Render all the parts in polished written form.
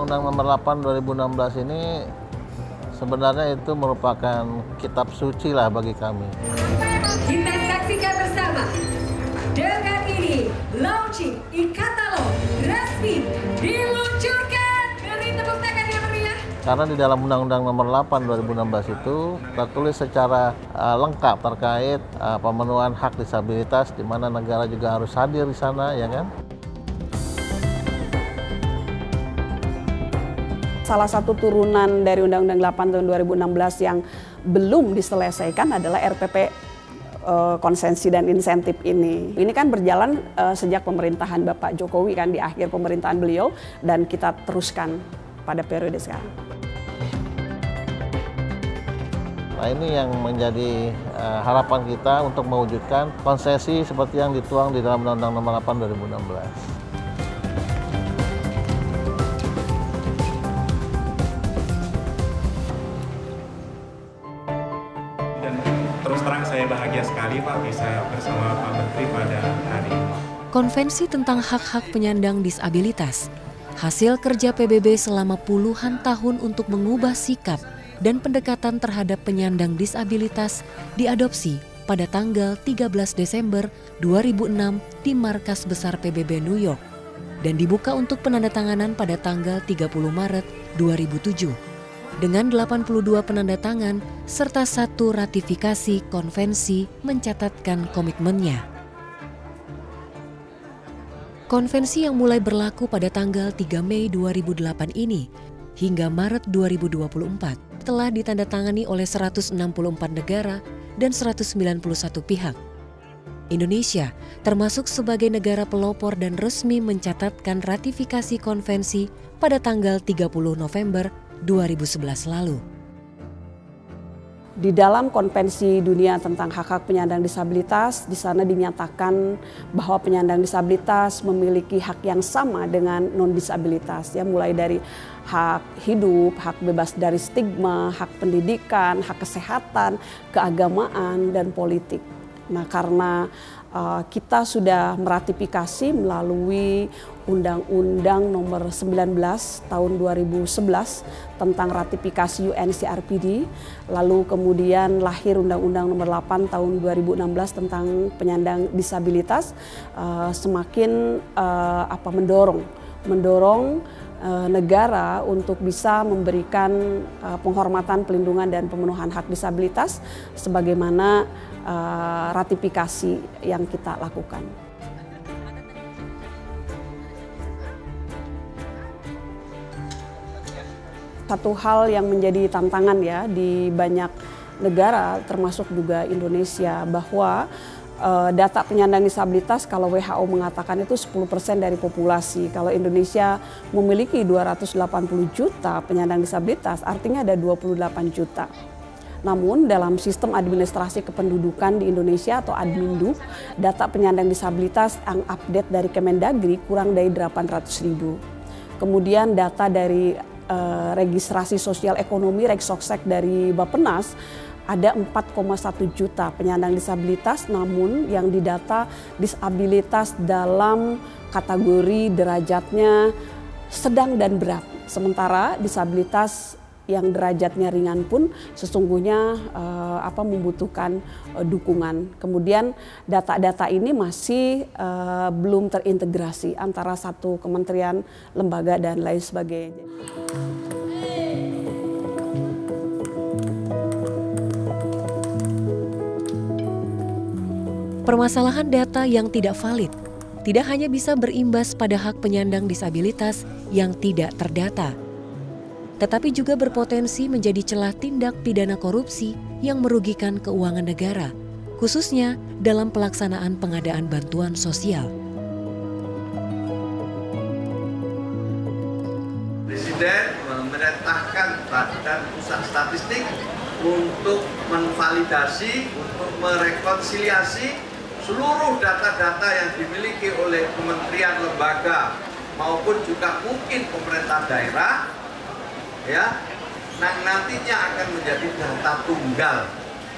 Undang-Undang Nomor 8 2016 ini sebenarnya itu merupakan kitab suci lah bagi kami. Kita saksikan bersama. Dengan ini, launching e-katalog resmi diluncurkan. Beri tepuk tangan yang meriah. Karena di dalam Undang-Undang Nomor 8 2016 itu tertulis secara lengkap terkait pemenuhan hak disabilitas, di mana negara juga harus hadir di sana, ya kan? Salah satu turunan dari Undang-Undang 8 tahun 2016 yang belum diselesaikan adalah RPP konsensi dan insentif ini. Ini kan berjalan sejak pemerintahan Bapak Jokowi kan, di akhir pemerintahan beliau, dan kita teruskan pada periode sekarang. Nah, ini yang menjadi harapan kita untuk mewujudkan konsesi seperti yang dituang di dalam Undang-Undang Nomor 8 2016. Terus terang saya bahagia sekali Pak bisa bersama Pak Menteri pada hari ini. Konvensi tentang hak-hak penyandang disabilitas, hasil kerja PBB selama puluhan tahun untuk mengubah sikap dan pendekatan terhadap penyandang disabilitas diadopsi pada tanggal 13 Desember 2006 di Markas Besar PBB New York dan dibuka untuk penandatanganan pada tanggal 30 Maret 2007. Dengan 82 penanda tangan serta 1 ratifikasi konvensi mencatatkan komitmennya. Konvensi yang mulai berlaku pada tanggal 3 Mei 2008 ini hingga Maret 2024 telah ditandatangani oleh 164 negara dan 191 pihak. Indonesia termasuk sebagai negara pelopor dan resmi mencatatkan ratifikasi konvensi pada tanggal 30 November 2011 lalu. Di dalam Konvensi Dunia tentang Hak-Hak Penyandang Disabilitas, di sana dinyatakan bahwa penyandang disabilitas memiliki hak yang sama dengan non-disabilitas, ya, mulai dari hak hidup, hak bebas dari stigma, hak pendidikan, hak kesehatan, keagamaan, dan politik. Nah, karena kita sudah meratifikasi melalui Undang-Undang Nomor 19 Tahun 2011 tentang ratifikasi UNCRPD, lalu kemudian lahir Undang-Undang Nomor 8 Tahun 2016 tentang penyandang disabilitas, semakin mendorong negara untuk bisa memberikan penghormatan, pelindungan, dan pemenuhan hak disabilitas sebagaimana ratifikasi yang kita lakukan. Satu hal yang menjadi tantangan ya di banyak negara termasuk juga Indonesia, bahwa data penyandang disabilitas kalau WHO mengatakan itu 10% dari populasi. Kalau Indonesia memiliki 280 juta penyandang disabilitas, artinya ada 28 juta. Namun dalam sistem administrasi kependudukan di Indonesia atau Adminduk, data penyandang disabilitas yang update dari Kemendagri kurang dari 800.000. Kemudian data dari registrasi sosial ekonomi Regsoksek dari Bappenas, ada 4,1 juta penyandang disabilitas, namun yang didata disabilitas dalam kategori derajatnya sedang dan berat. Sementara disabilitas yang derajatnya ringan pun sesungguhnya membutuhkan dukungan. Kemudian data-data ini masih belum terintegrasi antara satu kementerian, lembaga, dan lain sebagainya. Permasalahan data yang tidak valid tidak hanya bisa berimbas pada hak penyandang disabilitas yang tidak terdata, tetapi juga berpotensi menjadi celah tindak pidana korupsi yang merugikan keuangan negara, khususnya dalam pelaksanaan pengadaan bantuan sosial. Presiden memerintahkan Badan Pusat Statistik untuk memvalidasi, untuk merekonsiliasi seluruh data-data yang dimiliki oleh kementerian, lembaga, maupun juga mungkin pemerintah daerah, ya, nantinya akan menjadi data tunggal.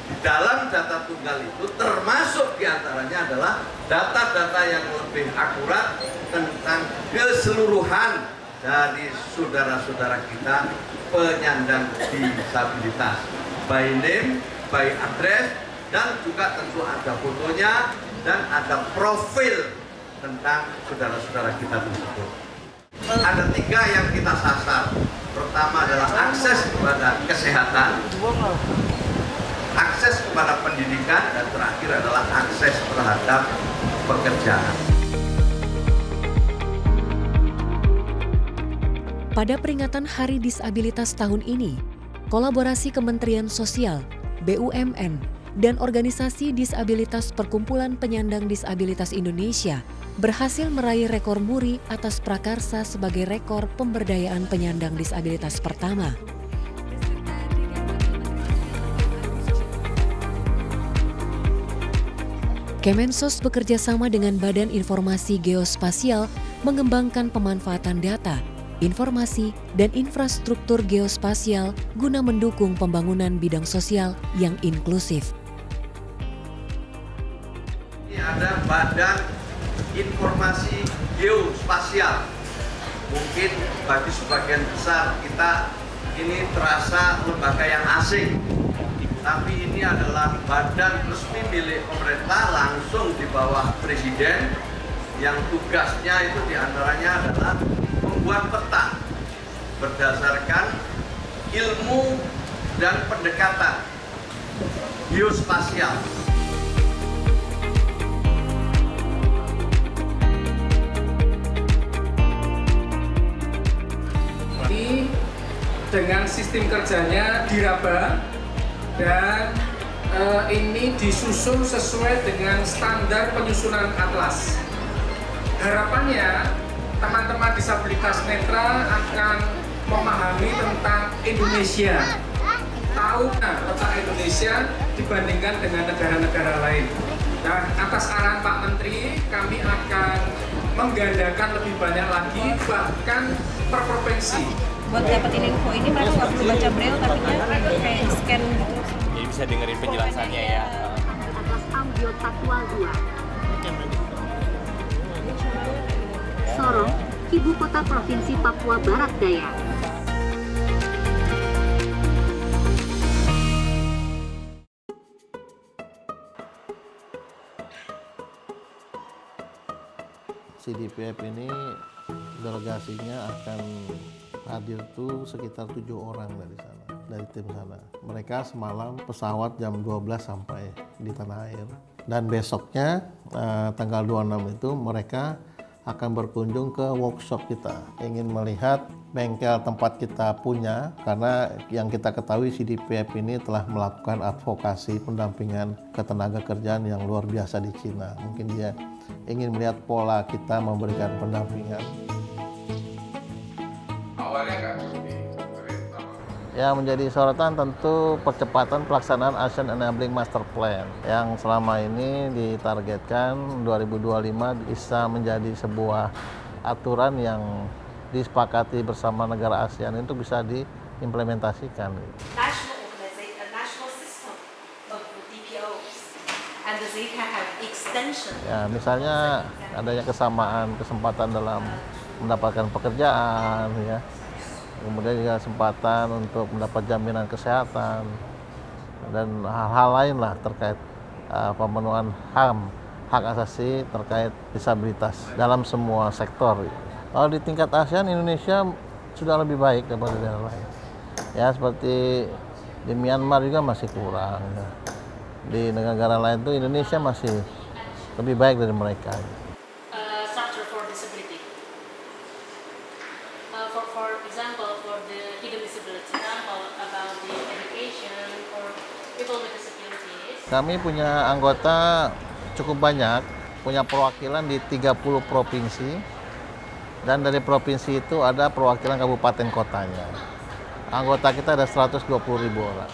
Di dalam data tunggal itu termasuk diantaranya adalah data-data yang lebih akurat tentang keseluruhan dari saudara-saudara kita penyandang disabilitas, by name, by address, dan juga tentu ada fotonya dan ada profil tentang saudara-saudara kita tersebut. Ada 3 yang kita sasar. Pertama adalah akses kepada kesehatan, akses kepada pendidikan, dan terakhir adalah akses terhadap pekerjaan. Pada peringatan Hari Disabilitas tahun ini, kolaborasi Kementerian Sosial, BUMN, dan Organisasi Disabilitas Perkumpulan Penyandang Disabilitas Indonesia berhasil meraih rekor muri atas prakarsa sebagai rekor pemberdayaan penyandang disabilitas pertama. Kemensos bekerjasama dengan Badan Informasi Geospasial mengembangkan pemanfaatan data, informasi, dan infrastruktur geospasial guna mendukung pembangunan bidang sosial yang inklusif. Ini ada Badan Informasi Geospasial. Mungkin bagi sebagian besar kita ini terasa lembaga yang asing, tapi ini adalah badan resmi milik pemerintah langsung di bawah Presiden, yang tugasnya itu diantaranya adalah membuat peta berdasarkan ilmu dan pendekatan geospasial. Dengan sistem kerjanya diraba dan ini disusun sesuai dengan standar penyusunan atlas. Harapannya teman-teman disabilitas netra akan memahami tentang Indonesia, tahu peta Indonesia dibandingkan dengan negara-negara lain. Nah, atas arahan Pak Menteri, kami akan menggandakan lebih banyak lagi, bahkan per provinsi. Buat dapetin info ini mereka nggak perlu baca braille, tapi kayak scan gitu. Jadi bisa dengerin penjelasannya ya. Atas Ambio Tatwal 2. Sorong, Ibu Kota Provinsi Papua Barat Daya. CDPF ini delegasinya akan hadir tuh sekitar 7 orang dari sana, dari tim sana. Mereka semalam pesawat jam 12 sampai di tanah air. Dan besoknya tanggal 26 itu mereka akan berkunjung ke workshop kita. Ingin melihat bengkel tempat kita punya, karena yang kita ketahui CDPF ini telah melakukan advokasi pendampingan ketenaga kerjaan yang luar biasa di Cina. Mungkin dia ingin melihat pola kita memberikan pendampingan. Yang menjadi sorotan tentu percepatan pelaksanaan Asian Enabling Master Plan yang selama ini ditargetkan 2025 bisa menjadi sebuah aturan yang disepakati bersama negara ASEAN itu bisa diimplementasikan. Ya, misalnya adanya kesamaan kesempatan dalam mendapatkan pekerjaan, ya. Kemudian juga kesempatan untuk mendapat jaminan kesehatan dan hal-hal lain lah terkait pemenuhan HAM, hak asasi terkait disabilitas dalam semua sektor. Kalau di tingkat ASEAN, Indonesia sudah lebih baik daripada daerah lain. Ya, seperti di Myanmar juga masih kurang. Ya. Di negara lain tuh Indonesia masih lebih baik dari mereka. Structure for disability. For example, for the hidden disability, example about the education for people with disabilities. Kami punya anggota cukup banyak, punya perwakilan di 30 provinsi, dan dari provinsi itu ada perwakilan kabupaten kotanya. Anggota kita ada 120.000 orang.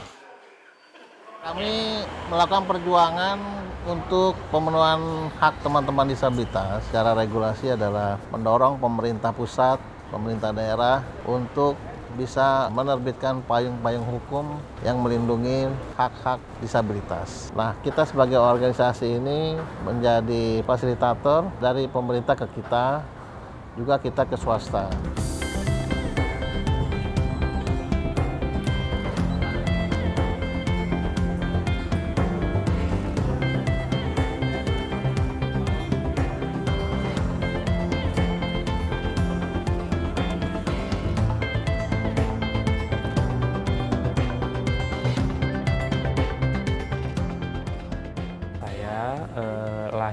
Kami melakukan perjuangan untuk pemenuhan hak teman-teman disabilitas. Secara regulasi adalah mendorong pemerintah pusat, pemerintah daerah untuk bisa menerbitkan payung-payung hukum yang melindungi hak-hak disabilitas. Nah, kita sebagai organisasi ini menjadi fasilitator dari pemerintah ke kita, juga kita ke swasta.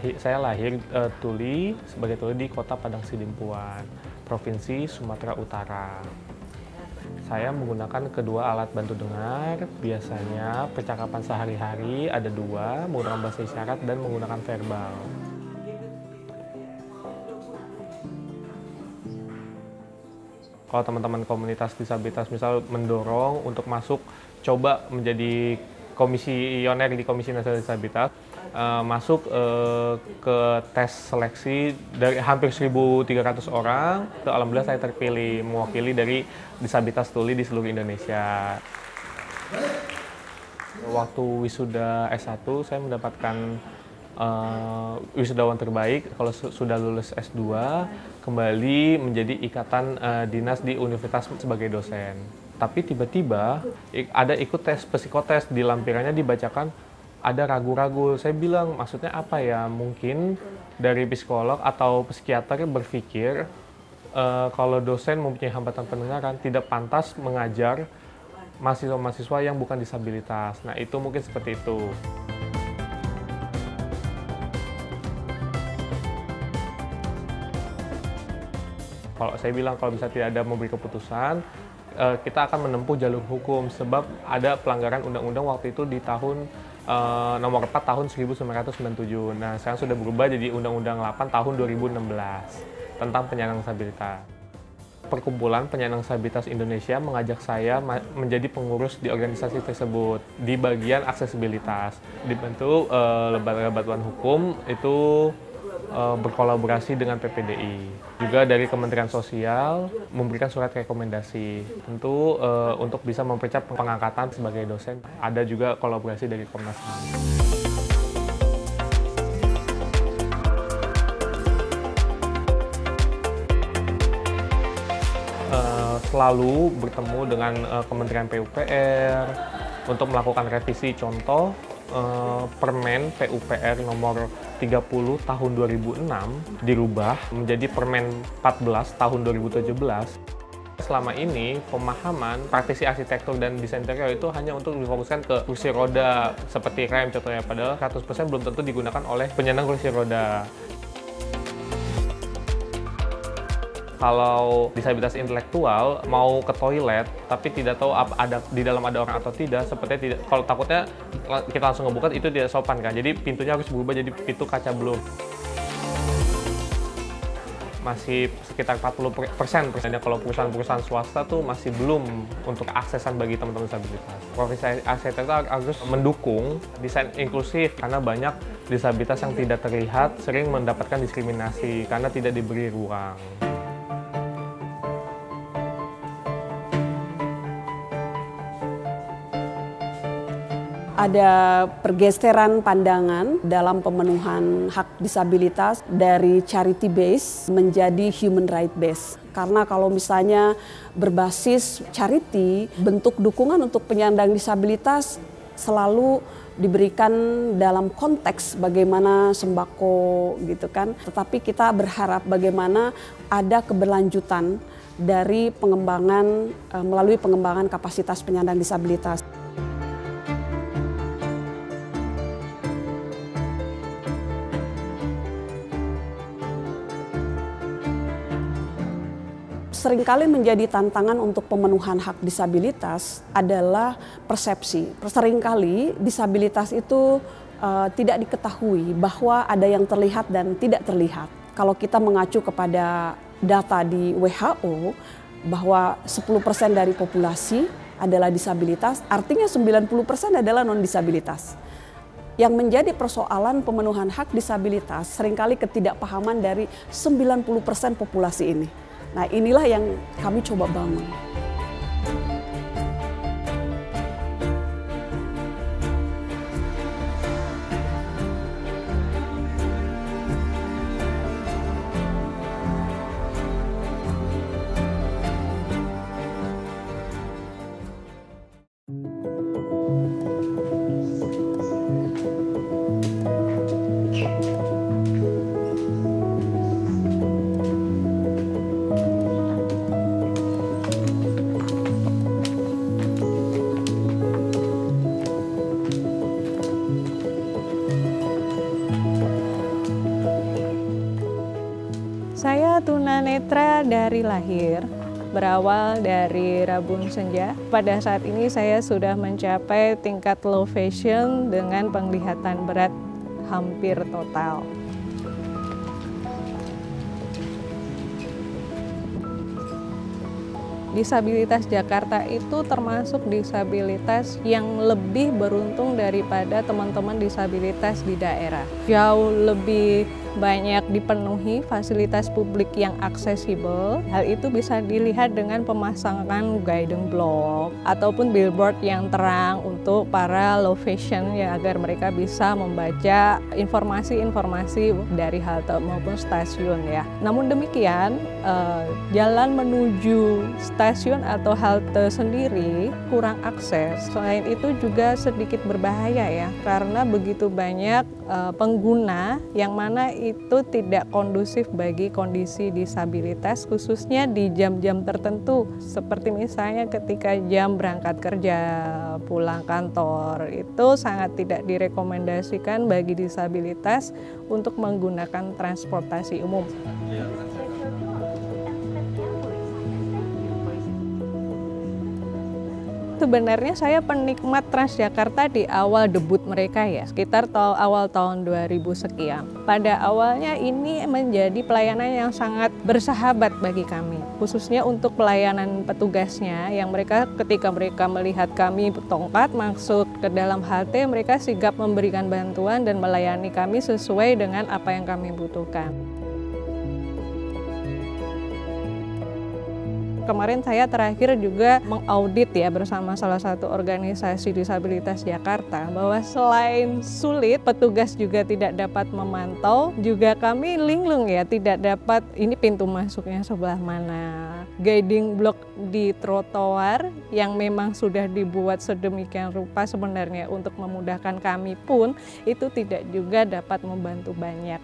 Saya lahir tuli sebagai tuli di Kota Padang Sidimpuan, Provinsi Sumatera Utara. Saya menggunakan kedua alat bantu dengar. Biasanya percakapan sehari-hari ada dua, menggunakan bahasa isyarat dan menggunakan verbal. Kalau teman-teman komunitas disabilitas misal mendorong untuk masuk coba menjadi komisioner di Komisi Nasional Disabilitas, masuk ke tes seleksi dari hampir 1.300 orang. Alhamdulillah saya terpilih mewakili dari disabilitas tuli di seluruh Indonesia. Waktu wisuda S1 saya mendapatkan wisudawan terbaik. Kalau sudah lulus S2 kembali menjadi ikatan dinas di universitas sebagai dosen. Tapi tiba-tiba ada ikut tes psikotes, di lampirannya dibacakan ada ragu-ragu. Saya bilang maksudnya apa ya? Mungkin dari psikolog atau psikiater berpikir kalau dosen mempunyai hambatan pendengaran tidak pantas mengajar mahasiswa-mahasiswa yang bukan disabilitas. Nah itu mungkin seperti itu. Kalau saya bilang kalau bisa tidak ada memberi keputusan, kita akan menempuh jalur hukum sebab ada pelanggaran undang-undang waktu itu di tahun nomor 4 tahun 1997. Nah, sekarang sudah berubah jadi Undang-Undang 8 tahun 2016 tentang penyandang disabilitas. Perkumpulan Penyandang Disabilitas Indonesia mengajak saya menjadi pengurus di organisasi tersebut di bagian aksesibilitas. Dibantu lembaga bantuan hukum itu berkolaborasi dengan PPDI. Juga dari Kementerian Sosial memberikan surat rekomendasi. Tentu untuk bisa mempercepat pengangkatan sebagai dosen. Ada juga kolaborasi dari Komnas HAM. Selalu bertemu dengan Kementerian PUPR untuk melakukan revisi contoh Permen PUPR nomor 30 tahun 2006 dirubah menjadi Permen 14 tahun 2017. Selama ini pemahaman praktisi arsitektur dan desain interior itu hanya untuk difokuskan ke kursi roda seperti rem contohnya, padahal 100% belum tentu digunakan oleh penyandang kursi roda. Kalau disabilitas intelektual mau ke toilet tapi tidak tahu ada di dalam ada orang atau tidak, sepertinya tidak. Kalau takutnya kita langsung ngebuka itu tidak sopan kan. Jadi pintunya harus berubah jadi pintu kaca blue. Masih sekitar 40%. Kalau perusahaan-perusahaan swasta tuh masih belum untuk aksesan bagi teman-teman disabilitas. Profesi arsitektur harus mendukung desain inklusif karena banyak disabilitas yang tidak terlihat sering mendapatkan diskriminasi karena tidak diberi ruang. Ada pergeseran pandangan dalam pemenuhan hak disabilitas dari charity base menjadi human right base. Karena kalau misalnya berbasis charity, bentuk dukungan untuk penyandang disabilitas selalu diberikan dalam konteks bagaimana sembako gitu kan. Tetapi kita berharap bagaimana ada keberlanjutan dari pengembangan melalui pengembangan kapasitas penyandang disabilitas. Seringkali menjadi tantangan untuk pemenuhan hak disabilitas adalah persepsi. Seringkali disabilitas itu tidak diketahui bahwa ada yang terlihat dan tidak terlihat. Kalau kita mengacu kepada data di WHO bahwa 10% dari populasi adalah disabilitas, artinya 90% adalah non-disabilitas. Yang menjadi persoalan pemenuhan hak disabilitas seringkali ketidakpahaman dari 90% populasi ini. Nah, inilah yang kami coba bangun. tunanetra dari lahir, berawal dari Rabun Senja. Pada saat ini saya sudah mencapai tingkat low vision dengan penglihatan berat hampir total. Disabilitas Jakarta itu termasuk disabilitas yang lebih beruntung daripada teman-teman disabilitas di daerah. Jauh lebih banyak dipenuhi fasilitas publik yang aksesibel. Hal itu bisa dilihat dengan pemasangan guiding block ataupun billboard yang terang untuk para low vision ya, agar mereka bisa membaca informasi-informasi dari halte maupun stasiun ya. Namun demikian, jalan menuju stasiun atau halte sendiri kurang akses. Selain itu juga sedikit berbahaya ya, karena begitu banyak pengguna yang mana itu tidak kondusif bagi kondisi disabilitas, khususnya di jam-jam tertentu, seperti misalnya ketika jam berangkat kerja, pulang kantor, itu sangat tidak direkomendasikan bagi disabilitas untuk menggunakan transportasi umum. Sebenarnya saya penikmat Transjakarta di awal debut mereka ya, sekitar awal tahun 2000 sekian. Pada awalnya ini menjadi pelayanan yang sangat bersahabat bagi kami, khususnya untuk pelayanan petugasnya yang mereka ketika mereka melihat kami tongkat masuk ke dalam halte, mereka sigap memberikan bantuan dan melayani kami sesuai dengan apa yang kami butuhkan. Kemarin saya terakhir juga mengaudit ya bersama salah satu organisasi disabilitas Jakarta bahwa selain sulit, petugas juga tidak dapat memantau, juga kami linglung ya, tidak dapat ini pintu masuknya sebelah mana. Guiding block di trotoar yang memang sudah dibuat sedemikian rupa sebenarnya untuk memudahkan kami pun itu tidak juga dapat membantu banyak.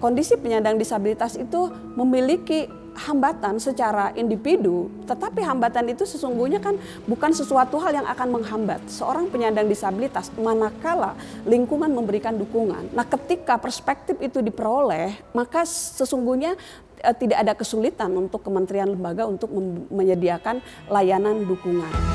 Kondisi penyandang disabilitas itu memiliki hambatan secara individu, tetapi hambatan itu sesungguhnya kan bukan sesuatu hal yang akan menghambat seorang penyandang disabilitas manakala lingkungan memberikan dukungan. Nah, ketika perspektif itu diperoleh, maka sesungguhnya tidak ada kesulitan untuk kementerian lembaga untuk menyediakan layanan dukungan.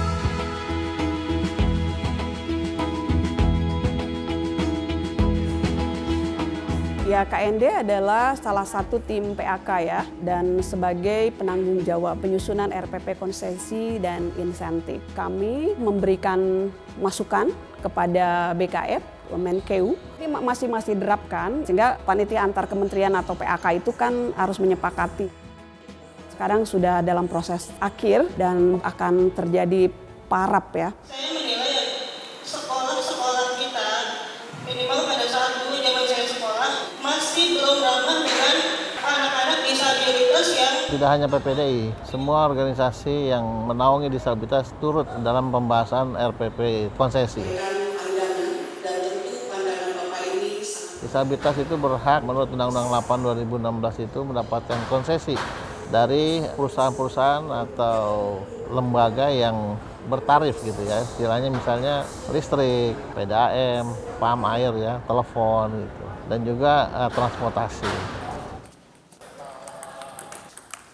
Ya, KND adalah salah satu tim PAK ya, dan sebagai penanggung jawab penyusunan RPP konsesi dan insentif. Kami memberikan masukan kepada BKF, Menkeu, ini masih diterapkan sehingga panitia antar kementerian atau PAK itu kan harus menyepakati. Sekarang sudah dalam proses akhir dan akan terjadi parap ya. Saya menilai sekolah-sekolah kita minimal pada saat dulu zaman saya sekolah masih belum ramah dengan anak-anak disabilitas yang... Tidak hanya PPDI, semua organisasi yang menaungi disabilitas turut dalam pembahasan RPP konsesi. Disabilitas itu berhak menurut Undang-Undang 8 2016 itu mendapatkan konsesi dari perusahaan-perusahaan atau lembaga yang bertarif gitu ya, istilahnya misalnya listrik, PDAM, PAM air ya, telepon gitu, dan juga transportasi.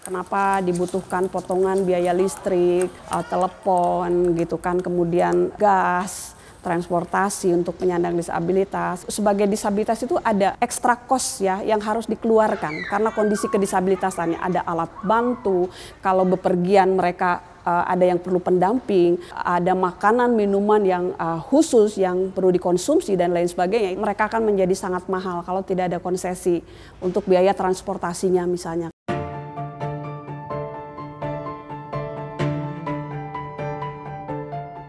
Kenapa dibutuhkan potongan biaya listrik, telepon gitu kan, kemudian gas, transportasi untuk penyandang disabilitas. Sebagai disabilitas itu ada ekstra cost ya yang harus dikeluarkan karena kondisi kedisabilitasannya, ada alat bantu, kalau bepergian mereka ada yang perlu pendamping, ada makanan, minuman yang khusus yang perlu dikonsumsi dan lain sebagainya. Mereka akan menjadi sangat mahal kalau tidak ada konsesi untuk biaya transportasinya misalnya.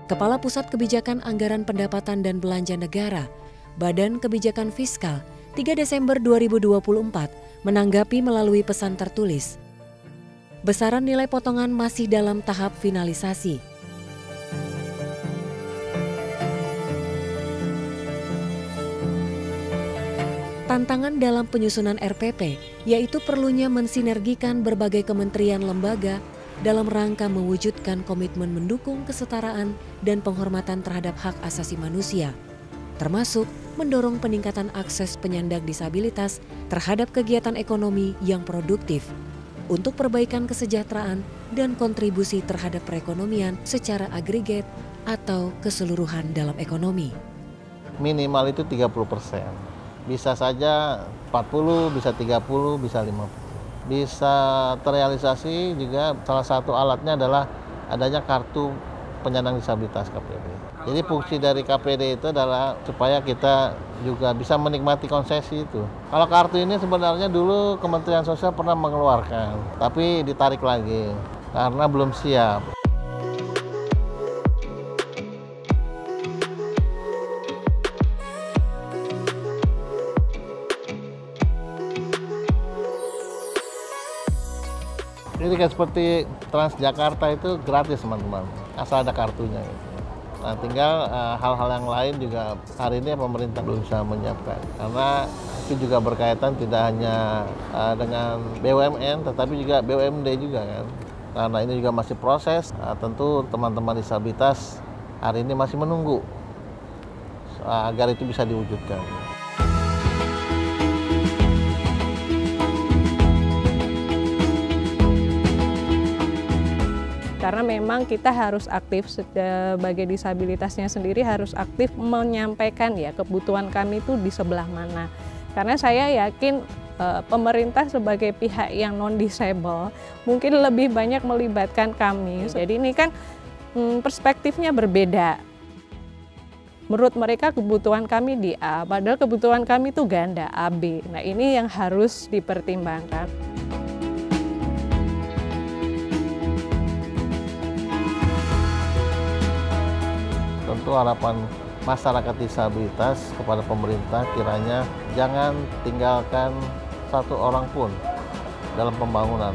Kepala Pusat Kebijakan Anggaran Pendapatan dan Belanja Negara, Badan Kebijakan Fiskal, 3 Desember 2024, menanggapi melalui pesan tertulis. Besaran nilai potongan masih dalam tahap finalisasi. Tantangan dalam penyusunan RPP yaitu perlunya mensinergikan berbagai kementerian lembaga dalam rangka mewujudkan komitmen mendukung kesetaraan dan penghormatan terhadap hak asasi manusia, termasuk mendorong peningkatan akses penyandang disabilitas terhadap kegiatan ekonomi yang produktif untuk perbaikan kesejahteraan dan kontribusi terhadap perekonomian secara agregat atau keseluruhan dalam ekonomi. Minimal itu 30%. Bisa saja 40, bisa 30, bisa 50. Bisa terrealisasi juga salah satu alatnya adalah adanya kartu penyandang disabilitas KPD. Jadi fungsi dari KPD itu adalah supaya kita juga bisa menikmati konsesi itu. Kalau kartu ini sebenarnya dulu Kementerian Sosial pernah mengeluarkan, tapi ditarik lagi karena belum siap. Jadi kayak seperti Transjakarta itu gratis teman-teman, asal ada kartunya gitu. Nah tinggal hal-hal yang lain juga hari ini pemerintah belum bisa menyiapkan. Karena itu juga berkaitan tidak hanya dengan BUMN tetapi juga BUMD juga kan. Karena ini juga masih proses, tentu teman-teman disabilitas hari ini masih menunggu agar itu bisa diwujudkan. Karena memang kita harus aktif sebagai disabilitasnya sendiri harus aktif menyampaikan ya kebutuhan kami itu di sebelah mana. Karena saya yakin pemerintah sebagai pihak yang non-disable mungkin lebih banyak melibatkan kami. Jadi ini kan perspektifnya berbeda. Menurut mereka kebutuhan kami di A, padahal kebutuhan kami itu ganda AB. Nah ini yang harus dipertimbangkan. Tentu harapan masyarakat disabilitas kepada pemerintah kiranya jangan tinggalkan satu orang pun dalam pembangunan.